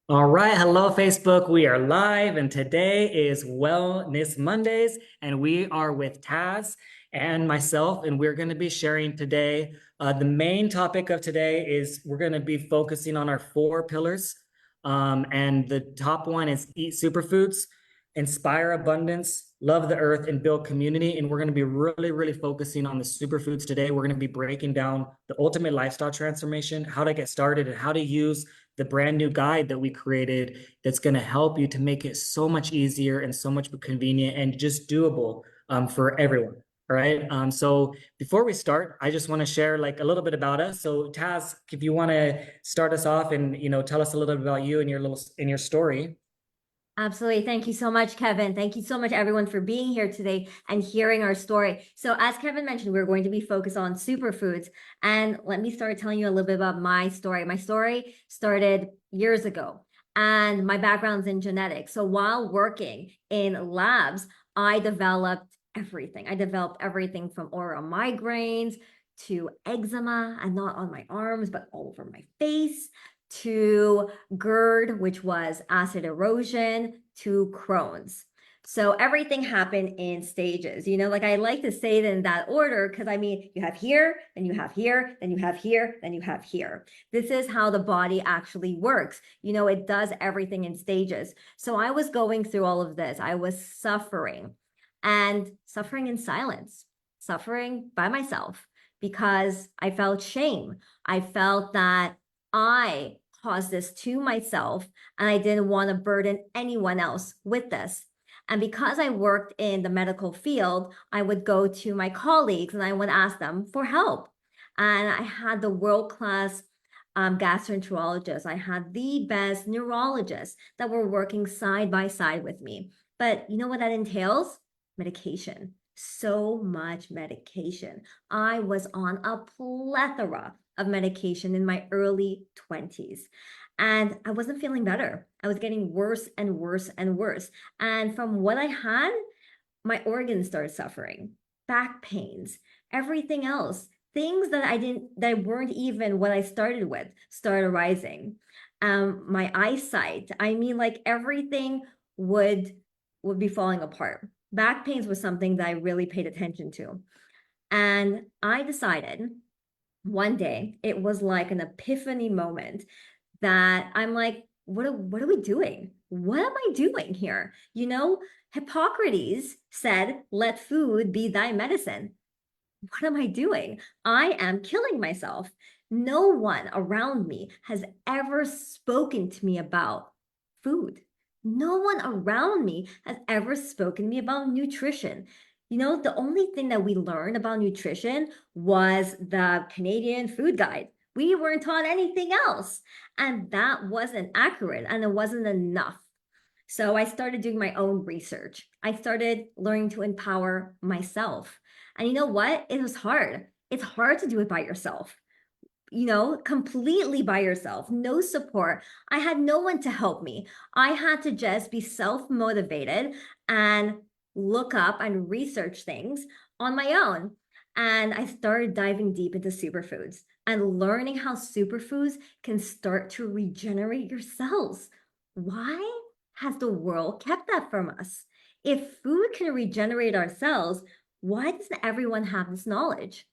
All right, hello Facebook. We are live, and today is Wellness Mondays, and we are with Taz and myself, and we're going to be sharing today. The main topic of today is we're going to be focusing on our four pillars, and the top one is eat superfoods, inspire abundance, love the earth, and build community. And we're going to be really focusing on the superfoods today. We're going to be breaking down the ultimate lifestyle transformation, how to get started, and how to use the brand new guide that we created that's going to help you to make it so much easier and so much convenient and just doable for everyone. All right. So before we start, I just want to share like a little bit about us. So Taz, if you want to start us off and tell us a little bit about you and your story. Absolutely. Thank you so much, Kevin. Thank you so much, everyone, for being here today and hearing our story. So, as Kevin mentioned, we're going to be focused on superfoods. And let me start telling you a little bit about my story. My story started years ago, and my background's in genetics. So, while working in labs, I developed everything. I developed everything from oral migraines to eczema, and not on my arms, but all over my face, to GERD, which was acid erosion, to Crohn's. So everything happened in stages. Like I like to say it in that order because you have here, then you have here, then you have here, then you have here. This is how the body actually works. It does everything in stages. So I was going through all of this. I was suffering and suffering in silence, suffering by myself because I felt shame. I felt that I caused this to myself and I didn't want to burden anyone else with this. And because I worked in the medical field, I would go to my colleagues and I would ask them for help. And I had the world-class gastroenterologists. I had the best neurologists that were working side by side with me. But you know what that entails? Medication. So much medication. I was on a plethora of medication in my early 20s. And I wasn't feeling better. I was getting worse and worse and worse. And from what I had, my organs started suffering, back pains, everything else, things that weren't even what I started with, started rising. My eyesight, like everything would would be falling apart. Back pains was something that I really paid attention to. And I decided one day, it was like an epiphany moment that I'm like, what are we doing? What am I doing here? Hippocrates said, let food be thy medicine. What am I doing? I am killing myself. No one around me has ever spoken to me about food. No one around me has ever spoken to me about nutrition. The only thing that we learned about nutrition was the Canadian Food Guide. We weren't taught anything else. And that wasn't accurate and it wasn't enough. So I started doing my own research. I started learning to empower myself. And you know what? It was hard. It's hard to do it by yourself, completely by yourself, no support. I had no one to help me. I had to just be self motivated and look up and research things on my own. And I started diving deep into superfoods and learning how superfoods can start to regenerate your cells. Why has the world kept that from us? If food can regenerate our cells, why doesn't everyone have this knowledge?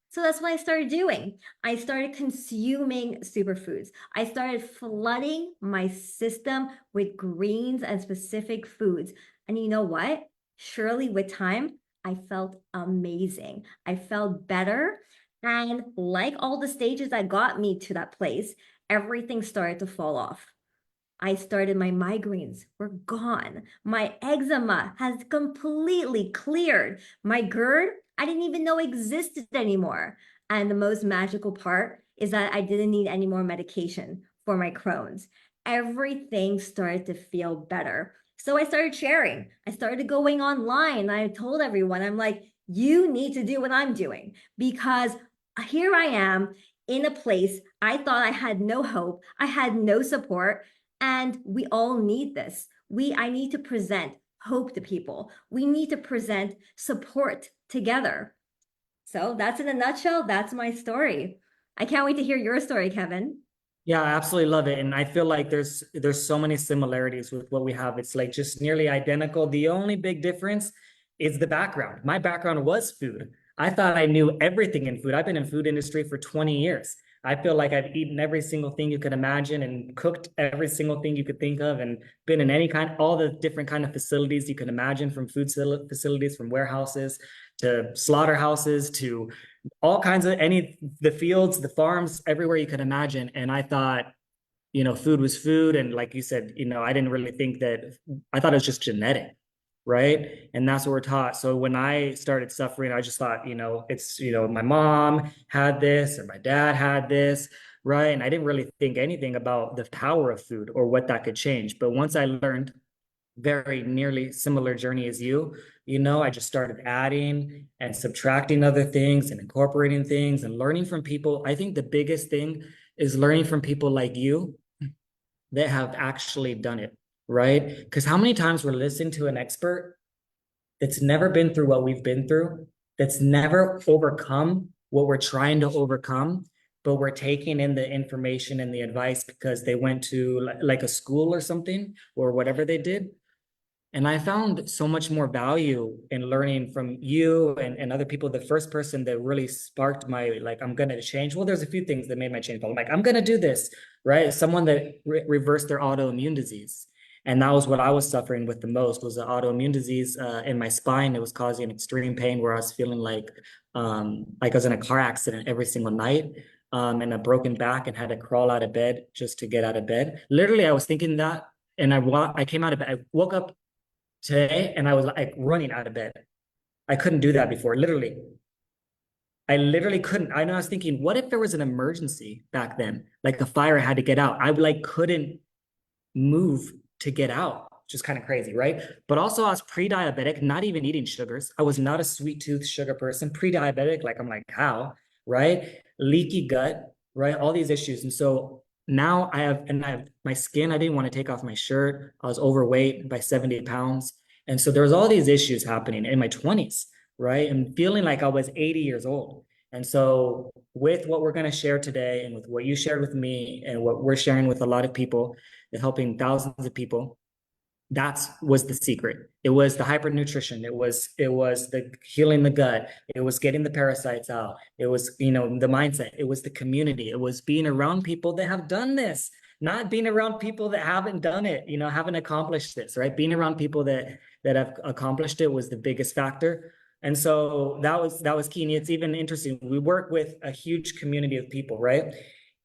So that's what I started doing. I started consuming superfoods. I started flooding my system with greens and specific foods. And you know what? Surely with time, I felt amazing. I felt better. And like all the stages that got me to that place, everything started to fall off. My migraines were gone. My eczema has completely cleared. My GERD, I didn't even know existed anymore. And the most magical part is that I didn't need any more medication for my Crohn's. Everything started to feel better. So I started sharing. I started going online. I told everyone, I'm like, you need to do what I'm doing because here I am in a place I thought I had no hope. I had no support. And we all need this. I need to present hope to people. We need to present support together. So that's in a nutshell. That's my story. I can't wait to hear your story, Kevin. Yeah, I absolutely love it. And I feel like there's so many similarities with what we have. It's like just nearly identical. The only big difference is the background. My background was food. I thought I knew everything in food. I've been in food industry for 20 years. I feel like I've eaten every single thing you could imagine and cooked every single thing you could think of and been in any kind, all the different kind of facilities you can imagine, from food facilities, from warehouses to slaughterhouses to all kinds of the fields, the farms, everywhere you could imagine. And I thought, food was food. And like you said, I didn't really think that. I thought it was just genetic, right? And that's what we're taught. So when I started suffering, I just thought, it's, my mom had this or my dad had this, right? And I didn't really think anything about the power of food or what that could change. But once I learned, very nearly similar journey as you, I just started adding and subtracting other things and incorporating things and learning from people. I think the biggest thing is learning from people like you that have actually done it, right? Because how many times we're listening to an expert that's never been through what we've been through, that's never overcome what we're trying to overcome, but we're taking in the information and the advice because they went to like a school or something or whatever they did. And I found so much more value in learning from you and other people. The first person that really sparked my, like, I'm going to change. Well, there's a few things that made my change. But I'm like, I'm going to do this, right? Someone that reversed their autoimmune disease. And that was what I was suffering with the most, was an autoimmune disease in my spine. It was causing extreme pain where I was feeling like I was in a car accident every single night, and a broken back and had to crawl out of bed just to get out of bed. Literally, I was thinking that. And I came out of bed. I woke up today and I was like running out of bed. I couldn't do that before. Literally. I literally couldn't. I know I was thinking, what if there was an emergency back then? Like a fire had to get out. I like couldn't move to get out. Just kind of crazy, right? But also I was pre-diabetic, not even eating sugars. I was not a sweet tooth sugar person, pre-diabetic. Like I'm like, how? Right? Leaky gut, right? All these issues. And so now I have my skin. I didn't want to take off my shirt. I was overweight by 70 pounds. And so there was all these issues happening in my 20s, right? And feeling like I was 80 years old. And so with what we're going to share today and with what you shared with me and what we're sharing with a lot of people, and helping thousands of people, that was the secret. It was the hypernutrition. It was the healing the gut. It was getting the parasites out. It was, the mindset. It was the community. It was being around people that have done this, not being around people that haven't done it, haven't accomplished this, right? Being around people that have accomplished it was the biggest factor. And so that was key. And it's even interesting. We work with a huge community of people, right?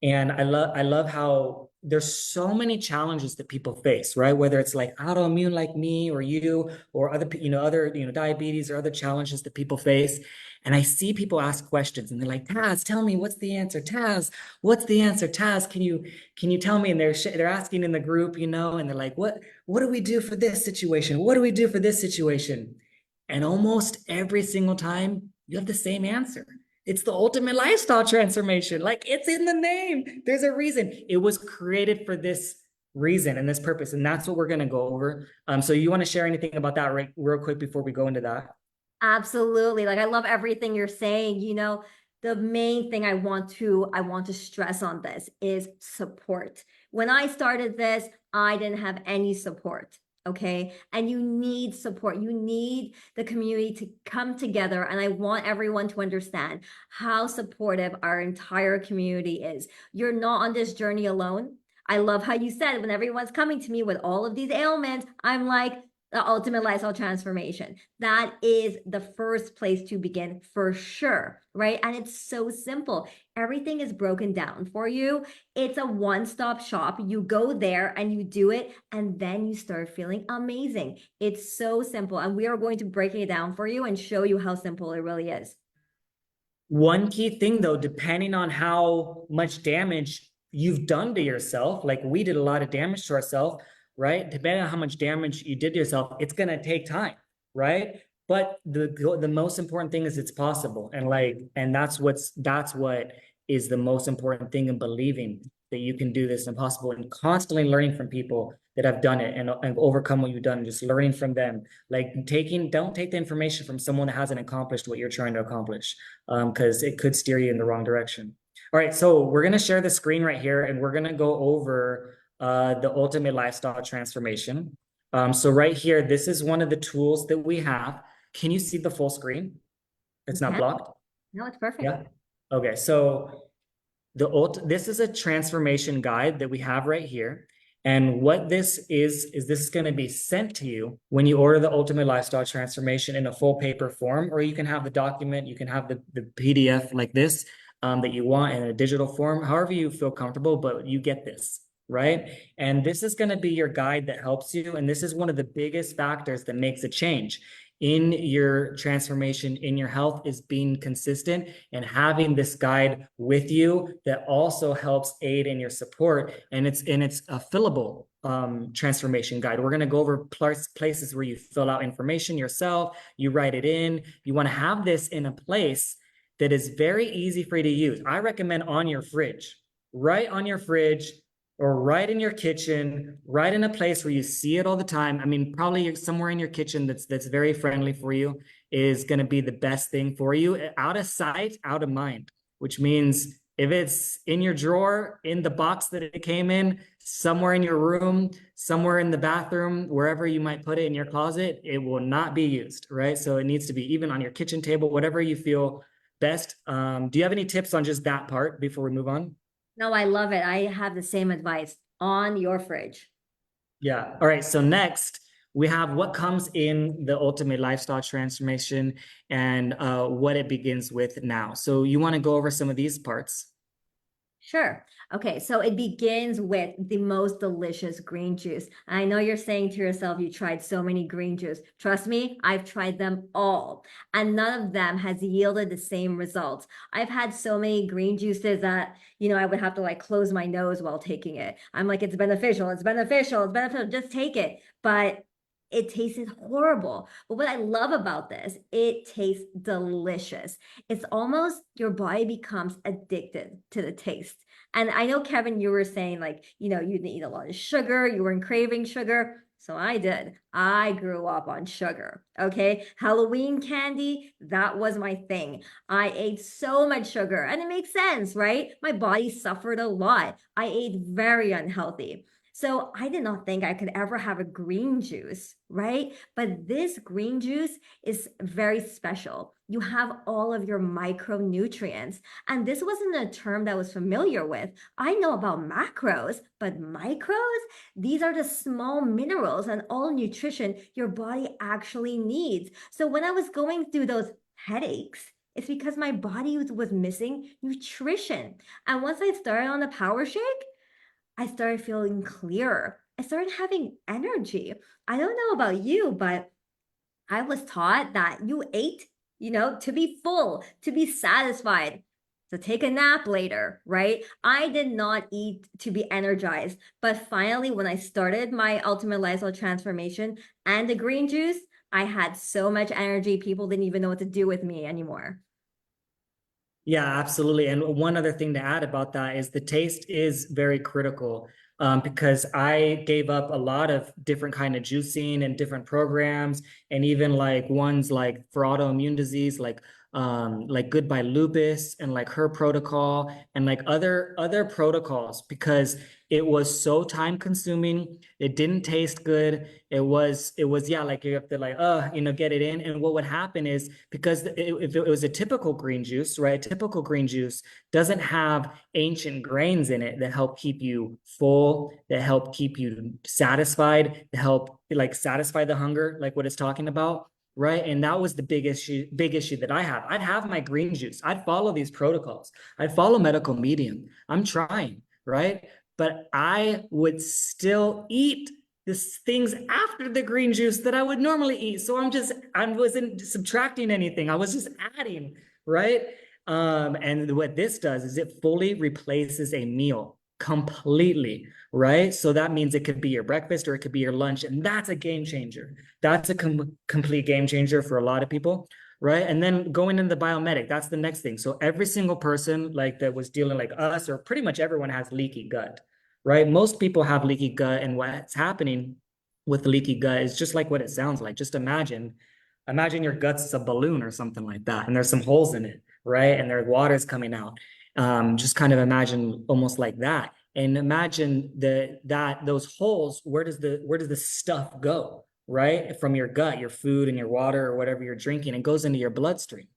And I love how there's so many challenges that people face, right? Whether it's like autoimmune like me or you or other diabetes or other challenges that people face. And I see people ask questions and they're like, Taz, tell me what's the answer. Taz, what's the answer? Taz, can you tell me? And they're asking in the group, and they're like, what do we do for this situation? What do we do for this situation? And almost every single time you have the same answer. It's the ultimate lifestyle transformation. Like, it's in the name. There's a reason. It was created for this reason and this purpose. And that's what we're going to go over. So you want to share anything about that real quick before we go into that? Absolutely. Like I love everything you're saying. The main thing I want to stress on this is support. When I started this, I didn't have any support. Okay. And you need support. You need the community to come together. And I want everyone to understand how supportive our entire community is. You're not on this journey alone. I love how you said when everyone's coming to me with all of these ailments, I'm like, the ultimate lifestyle transformation. That is the first place to begin for sure, right? And it's so simple. Everything is broken down for you. It's a one-stop shop. You go there and you do it, and then you start feeling amazing. It's so simple. And we are going to break it down for you and show you how simple it really is. One key thing, though, depending on how much damage you've done to yourself, like we did a lot of damage to ourselves, right? Depending on how much damage you did to yourself, it's going to take time, right? But the most important thing is it's possible. And that's what is the most important thing in believing that you can do this impossible and constantly learning from people that have done it and overcome what you've done, just learning from them. Like don't take the information from someone that hasn't accomplished what you're trying to accomplish, because it could steer you in the wrong direction. All right, so we're gonna share the screen right here and we're gonna go over the ultimate lifestyle transformation. So right here, this is one of the tools that we have. Can you see the full screen? It's not Okay. blocked? No, it's perfect. Yeah. Okay, so this is a transformation guide that we have right here. And what this is this is going to be sent to you when you order the Ultimate Lifestyle Transformation in a full paper form, or you can have the document, you can have the PDF like this that you want in a digital form, however you feel comfortable, but you get this, right? And this is going to be your guide that helps you. And this is one of the biggest factors that makes a change in your transformation, in your health, is being consistent and having this guide with you that also helps aid in your support. And it's a fillable transformation guide. We're going to go over places where you fill out information yourself, you write it in. You want to have this in a place that is very easy for you to use. I recommend on your fridge, right on your fridge, or right in your kitchen, right in a place where you see it all the time. I mean, probably somewhere in your kitchen that's very friendly for you is going to be the best thing for you. Out of sight, out of mind, which means if it's in your drawer, in the box that it came in, somewhere in your room, somewhere in the bathroom, wherever you might put it in your closet, it will not be used, right? So it needs to be even on your kitchen table, whatever you feel best. Do you have any tips on just that part before we move on? No, I love it. I have the same advice on your fridge. Yeah. All right. So next we have what comes in the ultimate lifestyle transformation and what it begins with now. So you want to go over some of these parts? Sure. Okay, so it begins with the most delicious green juice. I know you're saying to yourself, you tried so many green juice. Trust me, I've tried them all, and none of them has yielded the same results. I've had so many green juices that, I would have to like close my nose while taking it. I'm like, it's beneficial, it's beneficial, it's beneficial, just take it. But it tasted horrible. But what I love about this, it tastes delicious. It's almost your body becomes addicted to the taste. And I know, Kevin, you were saying like, you didn't eat a lot of sugar, you weren't craving sugar. So I did. I grew up on sugar. Okay. Halloween candy, that was my thing. I ate so much sugar and it makes sense, right? My body suffered a lot. I ate very unhealthy. So I did not think I could ever have a green juice, right? But this green juice is very special. You have all of your micronutrients. And this wasn't a term that I was familiar with. I know about macros, but micros, these are the small minerals and all nutrition your body actually needs. So when I was going through those headaches, it's because my body was missing nutrition. And once I started on the Power Shake, I started feeling clearer. I started having energy. I don't know about you, but I was taught that you ate, to be full, to be satisfied, to take a nap later, right? I did not eat to be energized. But finally, when I started my ultimate lifestyle transformation and the green juice, I had so much energy, people didn't even know what to do with me anymore. Yeah, absolutely. And one other thing to add about that is the taste is very critical, because I gave up a lot of different kind of juicing and different programs, and even like ones like for autoimmune disease, like Goodbye Lupus and like her protocol and like other protocols, because it was so time consuming. It didn't taste good. It was yeah, like you have to like get it in. And what would happen is, because if it was a typical green juice, right? A typical green juice doesn't have ancient grains in it that help keep you full, that help keep you satisfied, that help like satisfy the hunger, like what it's talking about. Right. And that was the big issue that I have. I'd have my green juice. I'd follow these protocols. I'd follow medical medium. I'm trying, right? But I would still eat these things after the green juice that I would normally eat. So I wasn't subtracting anything. I was just adding, right? And what this does is it fully replaces a meal completely, right? So that means it could be your breakfast or it could be your lunch. And that's a game changer. That's a complete game changer for a lot of people, right? And then going into the biomedic, that's the next thing. So every single person like that was dealing like us, or pretty much everyone has leaky gut, right? Most people have leaky gut, and what's happening with leaky gut is just like what it sounds like. Just imagine your gut's a balloon or something like that, and there's some holes in it, right? And there's water's coming out. Just kind of imagine almost like that. And imagine those holes, where does the stuff go, right? From your gut, your food and your water or whatever you're drinking, it goes into your bloodstream.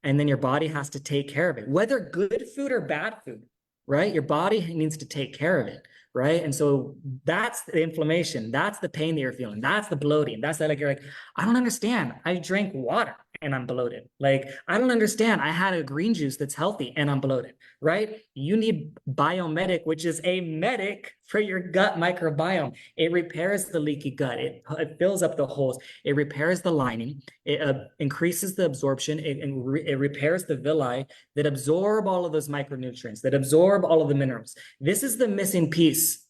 And then your body has to take care of it, whether good food or bad food, right? Your body needs to take care of it, right? And so that's the inflammation, that's the pain that you're feeling, that's the bloating, that's that, like, you're like, I don't understand. I drank water and I'm bloated. Like, I don't understand. I had a green juice that's healthy and I'm bloated, right? You need Biomedic, which is a medic for your gut microbiome. It repairs the leaky gut, it fills up the holes, it repairs the lining, it increases the absorption, it repairs the villi that absorb all of those micronutrients, that absorb all of the minerals. This is the missing piece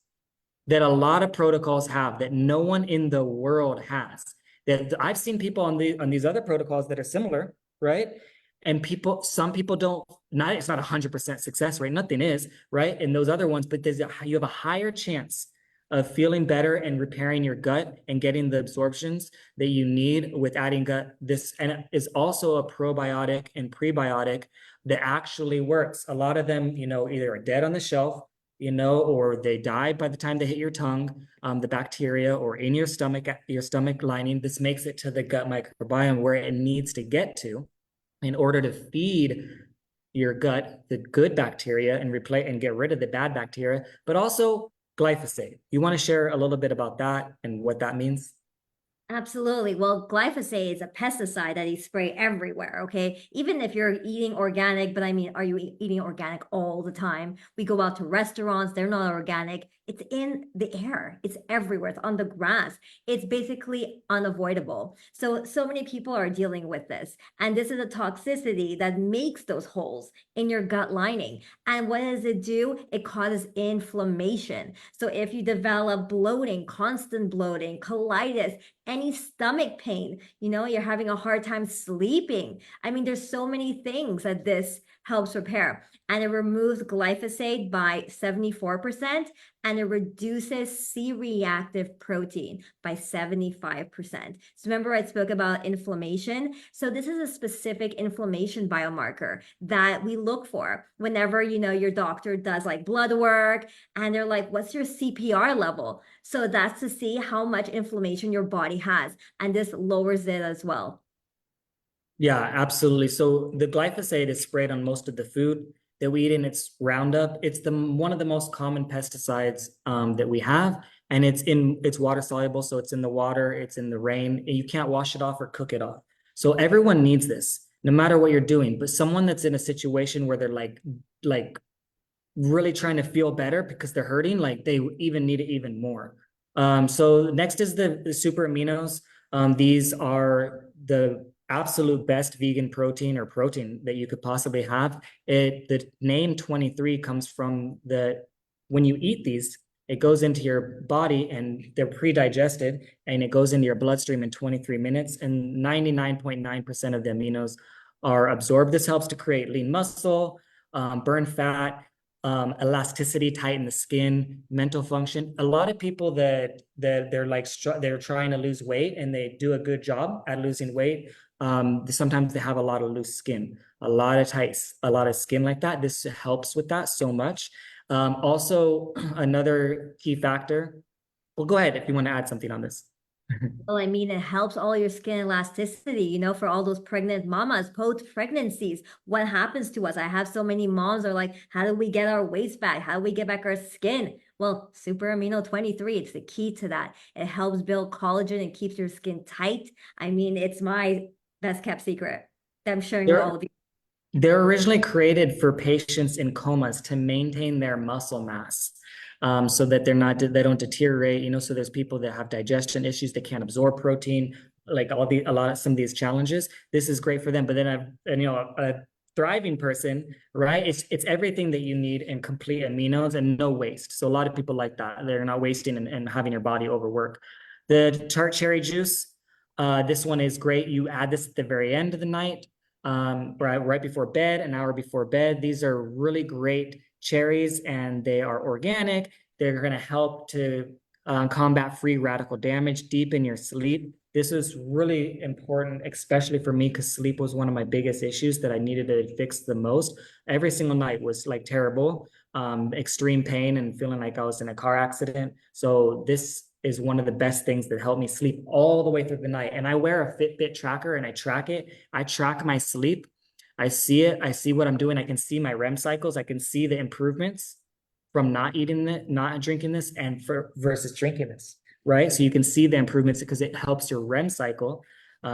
that a lot of protocols have that no one in the world has. That I've seen people on these other protocols that are similar, right? And some people don't, it's not 100% success rate, nothing is, right? And those other ones, but you have a higher chance of feeling better and repairing your gut and getting the absorptions that you need with adding gut. This and is also a probiotic and prebiotic that actually works. A lot of them, either are dead on the shelf, or they die by the time they hit your tongue, the bacteria, or in your stomach lining. This makes it to the gut microbiome where it needs to get to in order to feed your gut the good bacteria and replace and get rid of the bad bacteria, but also glyphosate. You want to share a little bit about that and what that means? Absolutely. Well, glyphosate is a pesticide that you spray everywhere, okay? Even if you're eating organic, but I mean, are you eating organic all the time? We go out to restaurants, they're not organic. It's in the air. It's everywhere. It's on the grass. It's basically unavoidable. So many people are dealing with this. And this is a toxicity that makes those holes in your gut lining. And what does it do? It causes inflammation. So if you develop bloating, constant bloating, colitis, any stomach pain, you're having a hard time sleeping. I mean, there's so many things that this helps repair. And it removes glyphosate by 74%, and it reduces C-reactive protein by 75%. So remember I spoke about inflammation? So this is a specific inflammation biomarker that we look for whenever, your doctor does like blood work and they're like, what's your CPR level? So that's to see how much inflammation your body has. And this lowers it as well. Yeah, absolutely. So the glyphosate is sprayed on most of the food that we eat, and it's Roundup. It's one of the most common pesticides that we have, and it's water soluble, so it's in the water, it's in the rain, and you can't wash it off or cook it off. So everyone needs this, no matter what you're doing. But someone that's in a situation where they're like really trying to feel better because they're hurting, like they even need it even more. So next is the super aminos. These are the absolute best vegan protein or protein that you could possibly have. The name 23 comes from when you eat these, it goes into your body and they're pre-digested and it goes into your bloodstream in 23 minutes, and 99.9% of the aminos are absorbed. This helps to create lean muscle, burn fat, elasticity, tighten the skin, mental function. A lot of people that they're trying to lose weight and they do a good job at losing weight. Sometimes they have a lot of loose skin, a lot of skin like that. This helps with that so much. Also, another key factor. Well, go ahead if you want to add something on this. Well, I mean, it helps all your skin elasticity, for all those pregnant mamas, post-pregnancies. What happens to us? I have so many moms are like, how do we get our waist back? How do we get back our skin? Well, Super Amino 23, it's the key to that. It helps build collagen and keeps your skin tight. I mean, it's my best kept secret that I'm sharing with all of you. They're originally created for patients in comas to maintain their muscle mass, so that they don't deteriorate. So there's people that have digestion issues, they can't absorb protein, like some of these challenges. This is great for them. But then a thriving person, right? It's everything that you need in complete aminos and no waste. So a lot of people like that. They're not wasting and having your body overwork. The tart cherry juice, this one is great. You add this at the very end of the night, right before bed, an hour before bed. These are really great cherries and they are organic. They're going to help to combat free radical damage, deepen your sleep. This is really important, especially for me, because sleep was one of my biggest issues that I needed to fix the most. Every single night was like terrible, extreme pain and feeling like I was in a car accident. So this is one of the best things that helped me sleep all the way through the night. And I wear a Fitbit tracker and I track it. I track my sleep. I see it. I see what I'm doing. I can see my REM cycles. I can see the improvements from not eating it, not drinking this, and versus drinking this, right? So you can see the improvements because it helps your REM cycle,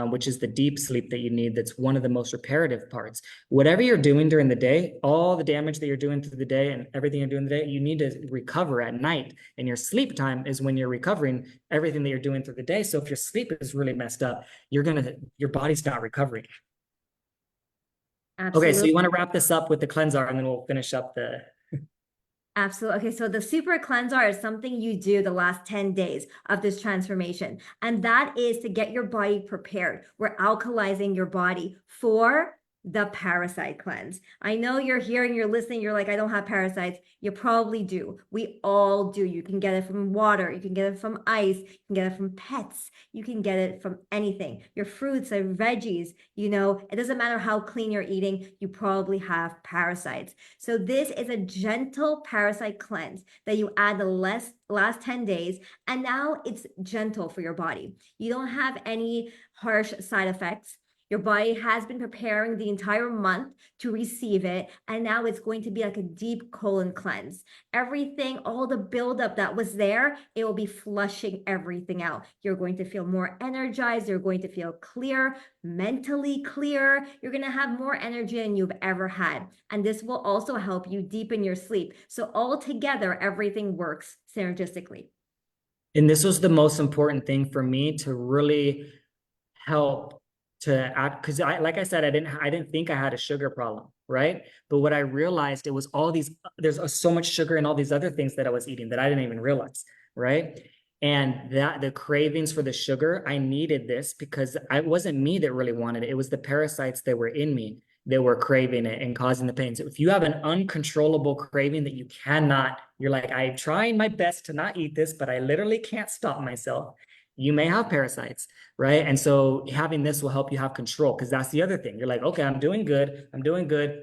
which is the deep sleep that you need. That's one of the most reparative parts. Whatever you're doing during the day, all the damage that you're doing through the day and everything you're doing the day, you need to recover at night. And your sleep time is when you're recovering everything that you're doing through the day. So if your sleep is really messed up, your body's not recovering. Okay, so you want to wrap this up with the cleanser, and then we'll finish up the. Absolutely. Okay, so the super cleanser is something you do the last 10 days of this transformation. And that is to get your body prepared. We're alkalizing your body for the parasite cleanse. I know you're hearing, you're listening, you're like, I don't have parasites. You probably do. We all do. You can get it from water. You can get it from ice. You can get it from pets. You can get it from anything. Your fruits and veggies, it doesn't matter how clean you're eating, you probably have parasites. So this is a gentle parasite cleanse that you add the last 10 days, and now it's gentle for your body. You don't have any harsh side effects. Your body has been preparing the entire month to receive it, and now it's going to be like a deep colon cleanse. Everything, all the buildup that was there, it will be flushing everything out. You're going to feel more energized. You're going to feel clear, mentally clear. You're going to have more energy than you've ever had. And this will also help you deepen your sleep. So all together, everything works synergistically. And this was the most important thing for me to really help to act, because like I said, I didn't think I had a sugar problem, right? But what I realized, it was there's so much sugar in all these other things that I was eating that I didn't even realize, right? And that the cravings for the sugar, I needed this because it wasn't me that really wanted it. It was the parasites that were in me that were craving it and causing the pain. So if you have an uncontrollable craving that you're like, I'm trying my best to not eat this, but I literally can't stop myself. You may have parasites, right? And so having this will help you have control, because that's the other thing. You're like, okay, I'm doing good.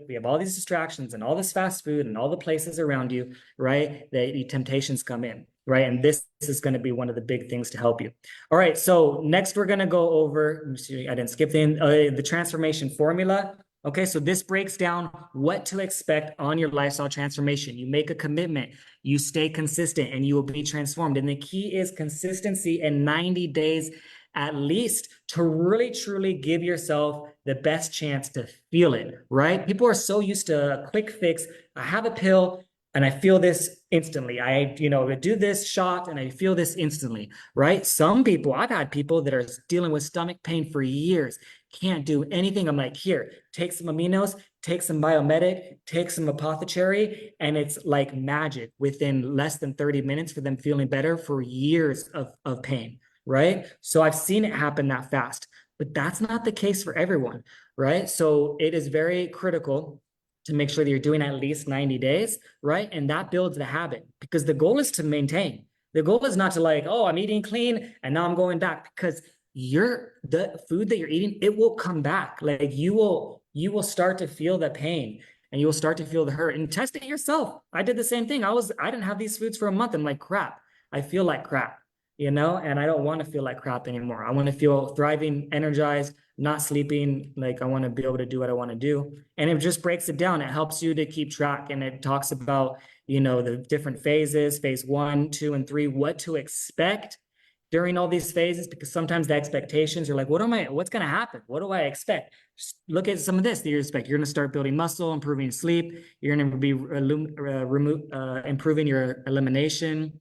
We have all these distractions and all this fast food and all the places around you, right? The temptations come in, right? And this is going to be one of the big things to help you. All right, so next we're going to go over, I didn't skip the transformation formula. Okay, so this breaks down what to expect on your lifestyle transformation. You make a commitment, you stay consistent, and you will be transformed. And the key is consistency in 90 days at least to really, truly give yourself the best chance to feel it, right? People are so used to a quick fix. I have a pill and I feel this instantly. I do this shot and I feel this instantly, right? I've had people that are dealing with stomach pain for years, can't do anything. I'm like, here, take some aminos, take some Biomedic, take some Apothecary, and it's like magic within less than 30 minutes for them feeling better for years of pain, right? So I've seen it happen that fast, but that's not the case for everyone, right? So it is very critical to make sure that you're doing at least 90 days, right? And that builds the habit, because the goal is to maintain. The goal is not to like, oh, I'm eating clean and now I'm going back, because the food that you're eating, it will come back. Like you will start to feel the pain and you will start to feel the hurt, and test it yourself. I did the same thing. I didn't have these foods for a month. I'm like, crap, I feel like crap, and I don't want to feel like crap anymore. I want to feel thriving, energized, not sleeping. Like I want to be able to do what I want to do. And it just breaks it down. It helps you to keep track. And it talks about, the different phases, phase 1, 2, and 3, what to expect during all these phases, because sometimes the expectations are like, what's going to happen? What do I expect? Just look at some of this that you expect. You're going to start building muscle, improving sleep. You're going to be improving your elimination,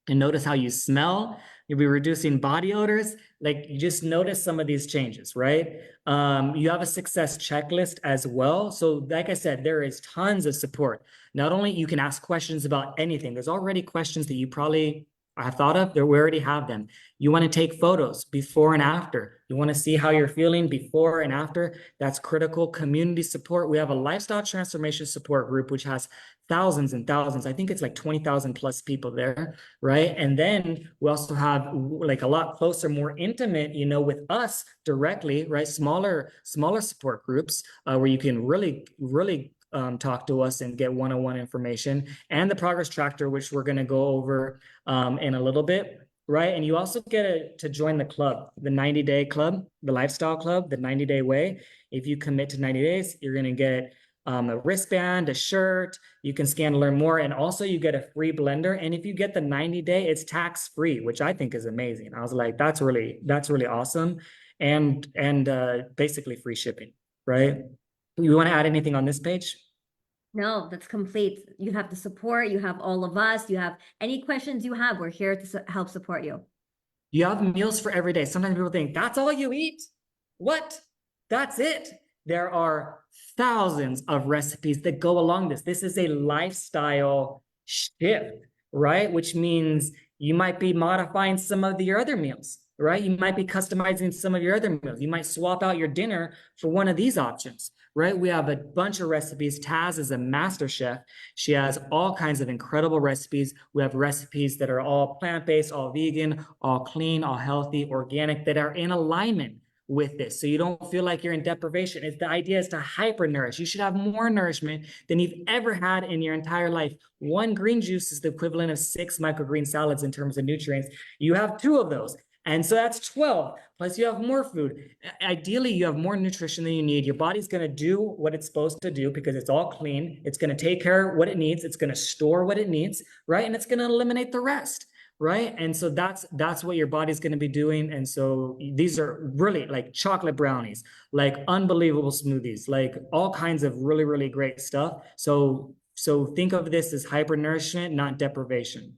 and notice how you smell. You'll be reducing body odors. Like you just notice some of these changes, right? You have a success checklist as well. So like I said, there is tons of support. Not only you can ask questions about anything. There's already questions that you probably I thought of, we already have them. You want to take photos before and after. You want to see how you're feeling before and after. That's critical. Community support. We have a lifestyle transformation support group, which has thousands and thousands. I think it's like 20,000 plus people there, right? And then we also have like a lot closer, more intimate, with us directly, right? Smaller support groups where you can really talk to us and get one-on-one information, and the progress tracker, which we're going to go over in a little bit, right? And you also get to join the club, the 90-day club, the lifestyle club, the 90-day way. If you commit to 90 days, you're going to get a wristband, a shirt, you can scan to learn more, and also you get a free blender. And if you get the 90-day, it's tax-free, which I think is amazing. I was like, that's really awesome. And basically free shipping, right? You want to add anything on this page? No, that's complete. You have the support, you have all of us, you have any questions you have, we're here to help support you. You have meals for every day. Sometimes people think, that's all you eat? What? That's it. There are thousands of recipes that go along this. This is a lifestyle shift, right? Which means you might be modifying some of your other meals, right? You might be customizing some of your other meals. You might swap out your dinner for one of these options, right? We have a bunch of recipes. Taz is a master chef. She has all kinds of incredible recipes. We have recipes that are all plant-based, all vegan, all clean, all healthy, organic, that are in alignment with this. So you don't feel like you're in deprivation. The idea is to hyper nourish. You should have more nourishment than you've ever had in your entire life. One green juice is the equivalent of 6 microgreen salads in terms of nutrients. You have 2 of those. And so that's 12, plus you have more food. Ideally, you have more nutrition than you need. Your body's going to do what it's supposed to do because it's all clean. It's going to take care of what it needs. It's going to store what it needs, right? And it's going to eliminate the rest, right? And so that's what your body's going to be doing. And so these are really like chocolate brownies, like unbelievable smoothies, like all kinds of really, really great stuff. So think of this as hypernourishment, not deprivation.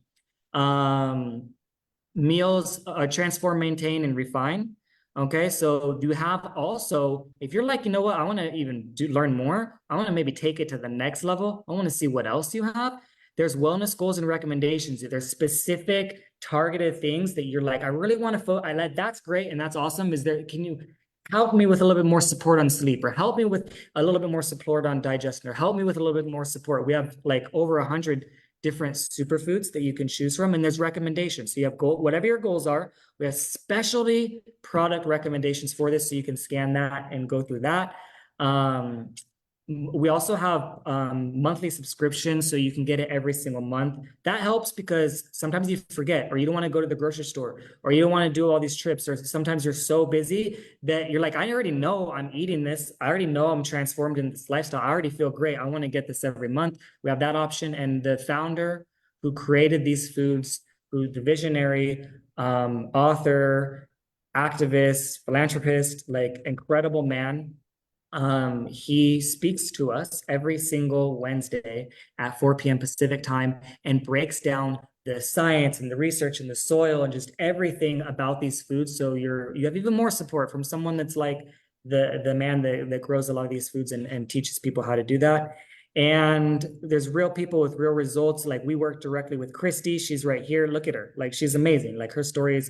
Meals are transform, maintain, and refine. Okay, so you have also, if you're like, you know what, I want to even learn more, I want to maybe take it to the next level, I want to see what else you have. There's wellness goals and recommendations. There's specific targeted things that you're like, I really want to that's great and that's awesome. Can you help me with a little bit more support on sleep, or help me with a little bit more support on digestion, or help me with a little bit more support? We have like over 100 different superfoods that you can choose from, and there's recommendations. So you have whatever your goals are. We have specialty product recommendations for this, so you can scan that and go through that. We also have monthly subscriptions, so you can get it every single month. That helps because sometimes you forget, or you don't want to go to the grocery store, or you don't want to do all these trips, or sometimes you're so busy that you're like, I already know I'm eating this. I already know I'm transformed in this lifestyle. I already feel great. I want to get this every month. We have that option. And the founder who created these foods, who's the visionary, author, activist, philanthropist, like incredible man. He speaks to us every single Wednesday at 4 p.m. Pacific time and breaks down the science and the research and the soil and just everything about these foods. So you have even more support from someone that's like the man that grows a lot of these foods and teaches people how to do that. And there's real people with real results. Like we work directly with Christy. She's right here. Look at her. Like she's amazing. Like her story is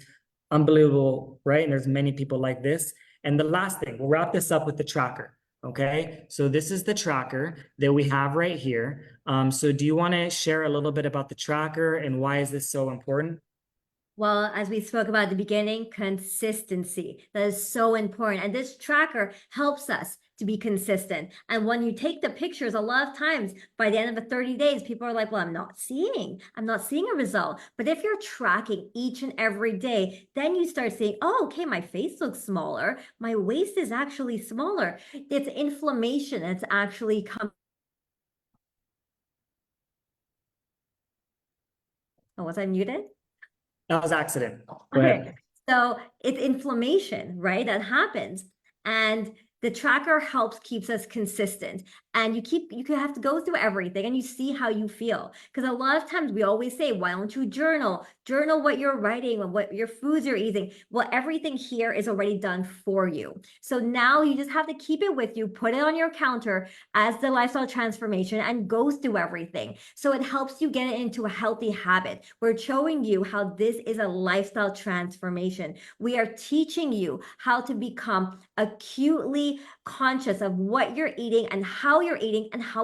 unbelievable, right? And there's many people like this. And the last thing, we'll wrap this up with the tracker. Okay, so this is the tracker that we have right here. So do you want to share a little bit about the tracker and why is this so important? Well, as we spoke about at the beginning, consistency. That is so important. And this tracker helps us to be consistent. And when you take the pictures, a lot of times by the end of the 30 days, people are like, well, I'm not seeing a result. But if you're tracking each and every day, then you start seeing, oh, okay, my face looks smaller. My waist is actually smaller. It's inflammation. It's actually coming. Oh, was I muted? That was accident. Go Okay, ahead. so it's inflammation, right? That happens. And the tracker keeps us consistent. and you could have to go through everything and you see how you feel. Because a lot of times we always say, why don't you journal what you're writing and what your foods you're eating? Well, everything here is already done for you. So now you just have to keep it with you, put it on your counter as the lifestyle transformation, and go through everything. So it helps you get it into a healthy habit. We're showing you how this is a lifestyle transformation. We are teaching you how to become acutely conscious of what you're eating and how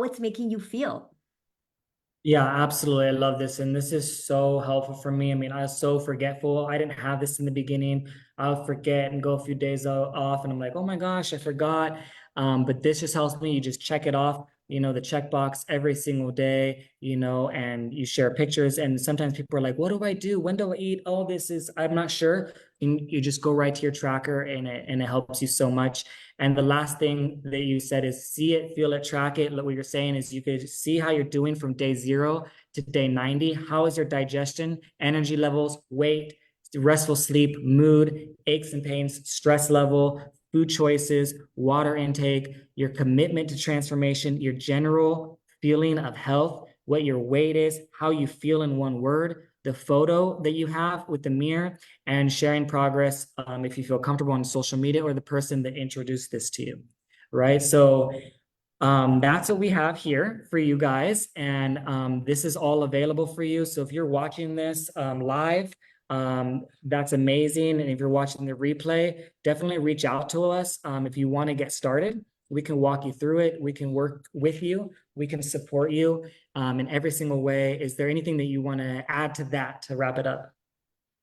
it's making you feel. Yeah, absolutely. I love this. And this is so helpful for me. I mean, I was so forgetful. I didn't have this in the beginning. I'll forget and go a few days off, and I'm like, oh my gosh, I forgot. But this just helps me. You just check it off, the checkbox every single day, and you share pictures. And sometimes people are like, what do I do? When do I eat? Oh, I'm not sure. And you just go right to your tracker, and it helps you so much. And the last thing that you said is see it, feel it, track it. What you're saying is you could see how you're doing from day 0 to day 90. How is your digestion, energy levels, weight, restful sleep, mood, aches and pains, stress level, food choices, water intake, your commitment to transformation, your general feeling of health, what your weight is, how you feel in one word, the photo that you have with the mirror, and sharing progress if you feel comfortable on social media, or the person that introduced this to you, right? So that's what we have here for you guys. And this is all available for you. So if you're watching this live, that's amazing. And if you're watching the replay, definitely reach out to us. If you want to get started, we can walk you through it. We can work with you. We can support you in every single way. Is there anything that you want to add to that to wrap it up?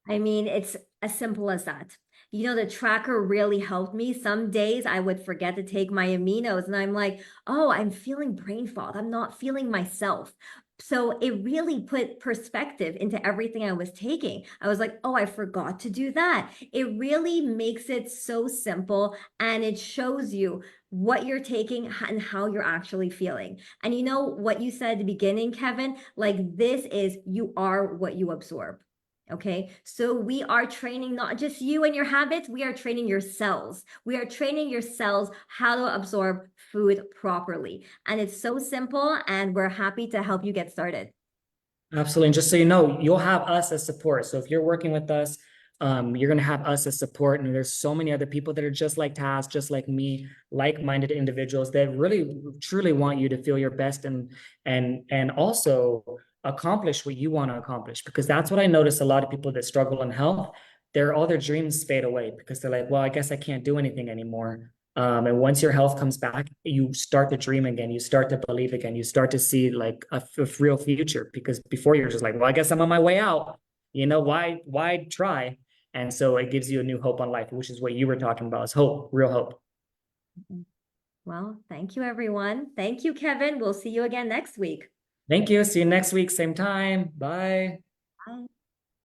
I mean, it's as simple as that. The tracker really helped me. Some days I would forget to take my aminos, and I'm like, oh, I'm feeling brain fog. I'm not feeling myself. So it really put perspective into everything I was taking. I was like, oh, I forgot to do that. It really makes it so simple, and it shows you what you're taking and how you're actually feeling. And you know what you said at the beginning, Kevin? Like, this is you are what you absorb. Okay, so we are training not just you and your habits, we are training your cells. We are training your cells how to absorb food properly. And it's so simple, and we're happy to help you get started. Absolutely. And just so you know, you'll have us as support. So if you're working with us, you're going to have us as support. And there's so many other people that are just like Taz, just like me, like-minded individuals that really truly want you to feel your best, and also accomplish what you want to accomplish. Because that's what I notice, a lot of people that struggle in health, all their dreams fade away because they're like, well, I guess I can't do anything anymore. And once your health comes back, you start to dream again. You start to believe again. You start to see like a real future, because before you're just like, well, I guess I'm on my way out. Why try? And so it gives you a new hope on life, which is what you were talking about, is hope, real hope. Well, thank you, everyone. Thank you, Kevin. We'll see you again next week. Thank you. See you next week, same time. Bye. Bye.